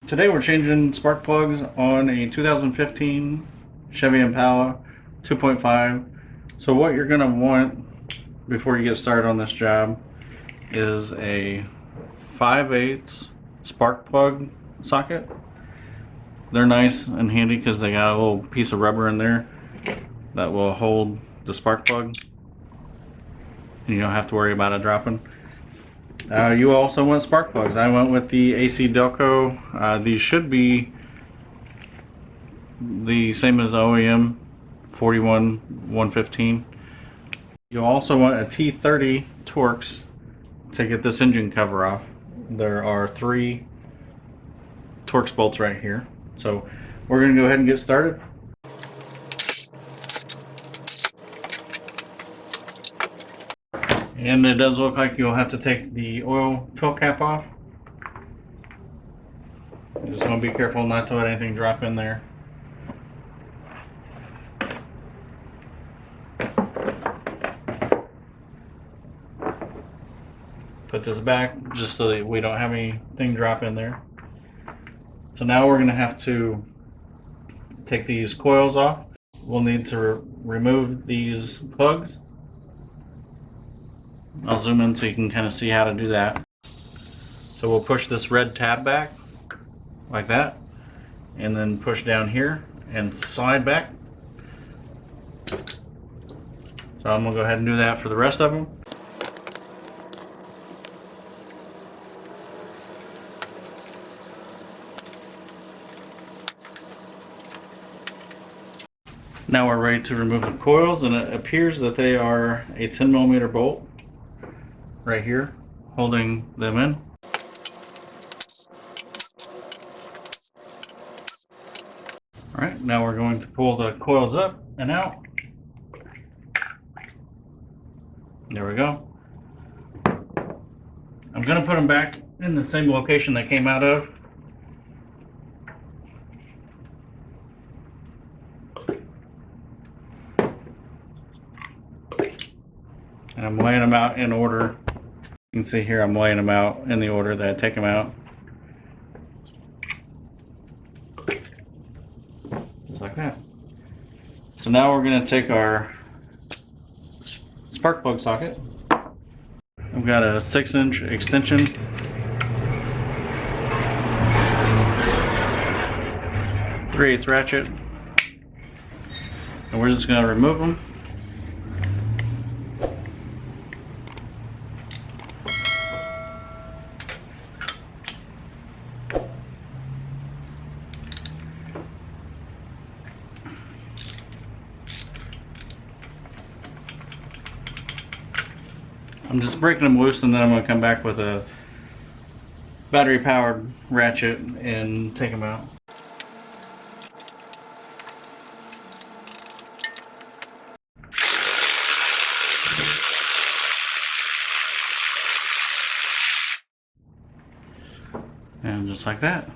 Today we're changing spark plugs on a 2015 Chevy Impala 2.5. So what you're going to want before you get started on this job is a 5/8 spark plug socket. They're nice and handy because they got a little piece of rubber in there that will hold the spark plug and you don't have to worry about it dropping. You also want spark plugs. I went with the AC Delco. These should be the same as the OEM 41115. You'll also want a T30 Torx to get this engine cover off. There are 3 Torx bolts right here. So we're going to go ahead and get started. And it does look like you'll have to take the oil fill cap off. Just want to be careful not to let anything drop in there. Put this back just so that we don't have anything drop in there. So now we're going to have to take these coils off. We'll need to remove these plugs. I'll zoom in so you can kind of see how to do that. So we'll push this red tab back like that, and then push down here and slide back. So I'm going to go ahead and do that for the rest of them. Now we're ready to remove the coils, and it appears that they are a 10mm bolt right here holding them in. Alright, now we're going to pull the coils up and out. There we go. I'm going to put them back in the same location they came out of. And I'm laying them out in order. You can see here I'm laying them out in the order that I take them out. Just like that. So now we're going to take our spark plug socket. I've got a 6-inch extension. .3/8 ratchet. And we're just going to remove them. I'm just breaking them loose, and then I'm going to come back with a battery powered ratchet and take them out. And just like that.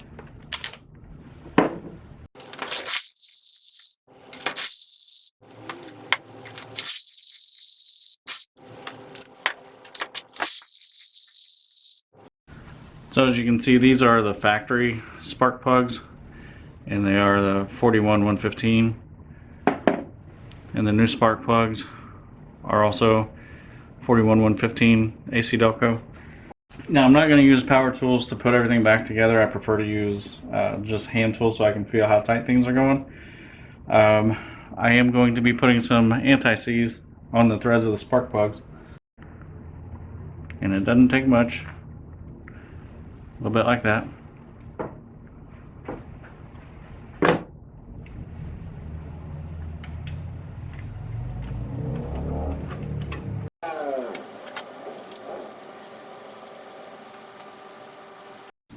So as you can see, these are the factory spark plugs, and they are the 41115. And the new spark plugs are also 41115 AC Delco. Now I'm not going to use power tools to put everything back together. I prefer to use just hand tools so I can feel how tight things are going. I am going to be putting some anti-seize on the threads of the spark plugs, and it doesn't take much. A little bit like that.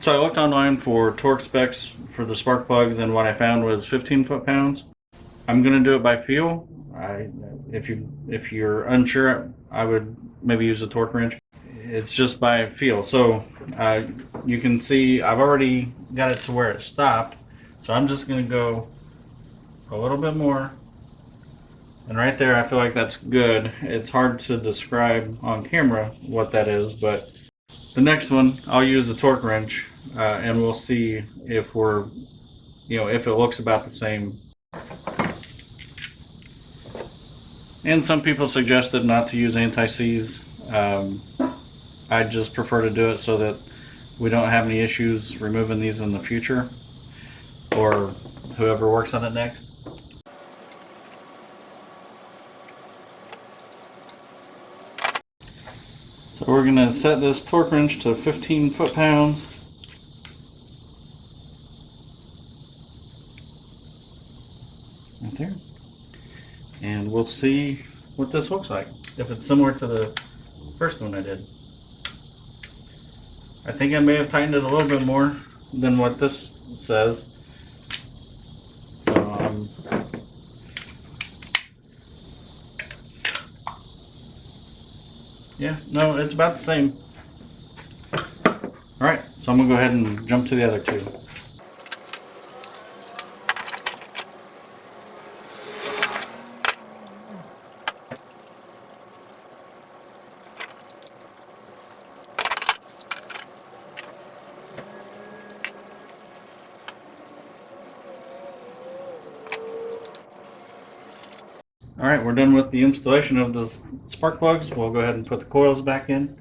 So I looked online for torque specs for the spark plugs, and what I found was 15 foot-pounds. I'm going to do it by feel. If you're unsure, I would maybe use a torque wrench. It's just by feel. So you can see I've already got it to where it stopped, so I'm just going to go a little bit more, and right there I feel like that's good. It's hard to describe on camera what that is, but the next one I'll use the torque wrench and we'll see if we're, if it looks about the same. And some people suggested not to use anti-seize. I just prefer to do it so that we don't have any issues removing these in the future, or whoever works on it next. So we're going to set this torque wrench to 15 foot-pounds. Right there. And we'll see what this looks like, if it's similar to the first one I did. I think I may have tightened it a little bit more than what this says. So, yeah, no, it's about the same. Alright, so I'm going to go ahead and jump to the other two. Alright, we're done with the installation of the spark plugs. We'll go ahead and put the coils back in.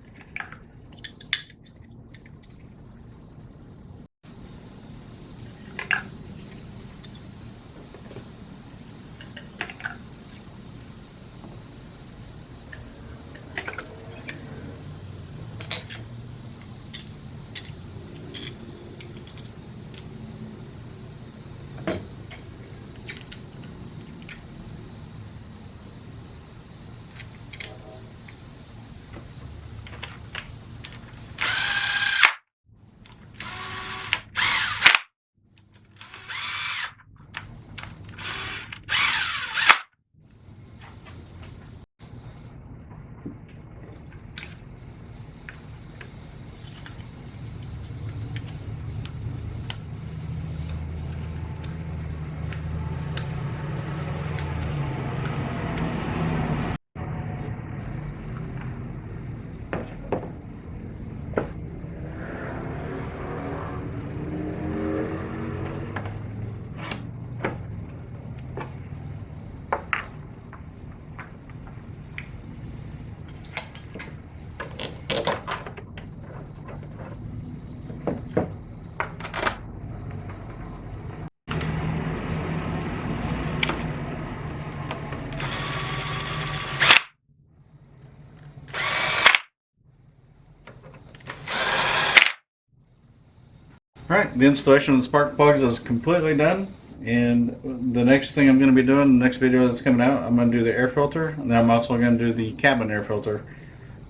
Alright, the installation of the spark plugs is completely done, and the next thing I'm going to be doing, the next video that's coming out, I'm going to do the air filter, and then I'm also going to do the cabin air filter.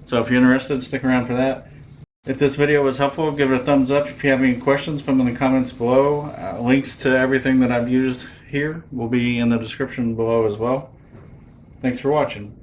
So if you're interested, stick around for that. If this video was helpful, give it a thumbs up. If you have any questions, put them in the comments below. Links to everything that I've used here will be in the description below as well. Thanks for watching.